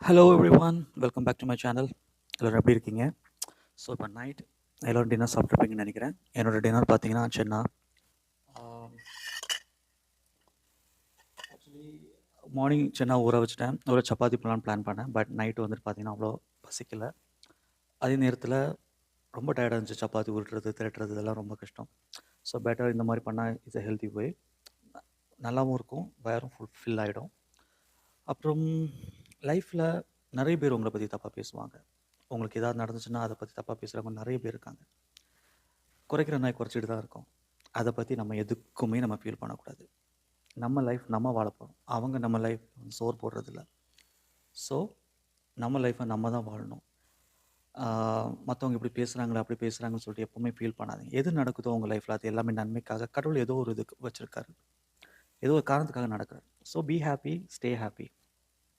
Hello everyone, welcome back to my channel. எல்லோரும் எப்படி இருக்கீங்க? ஸோ இப்போ நைட் எல்லோரும் டின்னர் சாப்பிட்ருப்பீங்கன்னு நினைக்கிறேன். என்னோடய டின்னர் பார்த்தீங்கன்னா சென்னா. ஆக்சுவலி மார்னிங் சென்னா ஊற வச்சுட்டேன். ஒரு சப்பாத்தி பண்ணலான்னு பிளான் பண்ணேன். பட் நைட்டு வந்துட்டு பார்த்தீங்கன்னா அவ்வளோ பசிக்கல. அதே நேரத்தில் ரொம்ப டயர்டாக இருந்துச்சு. சப்பாத்தி உருட்டுறது திரட்டுறது இதெல்லாம் ரொம்ப கஷ்டம். ஸோ பெட்டர் இந்த மாதிரி பண்ணால் இட்ஸ் எ ஹெல்த்தி வே. நல்லாவும் இருக்கும், வயரும் ஃபுல்ஃபில் ஆகிடும். அப்புறம் லைஃப்பில் நிறைய பேர் உங்களை பற்றி தப்பாக பேசுவாங்க. உங்களுக்கு ஏதாவது நடந்துச்சுன்னா அதை பற்றி தப்பாக பேசுகிறவங்க நிறைய பேர் இருக்காங்க. குறைக்கிற நாய் குறைச்சிட்டு தான் இருக்கும். அதை பற்றி நம்ம எதுக்குமே நம்ம ஃபீல் பண்ணக்கூடாது. நம்ம லைஃப் நம்ம வாழ போகிறோம். அவங்க நம்ம லைஃப் சோறு போடுறதில்ல. ஸோ நம்ம லைஃப்பை நம்ம தான் வாழணும். மற்றவங்க இப்படி பேசுகிறாங்களே அப்படி பேசுகிறாங்கன்னு சொல்லிட்டு எப்போவுமே ஃபீல் பண்ணாதீங்க. எது நடக்குதோ உங்கள் லைஃப்பில் அது எல்லாமே நன்மைக்காக கடவுள் ஏதோ ஒரு இதுக்கு வச்சுருக்காரு. ஏதோ ஒரு காரணத்துக்காக நடக்கிறார். So be happy, stay happy.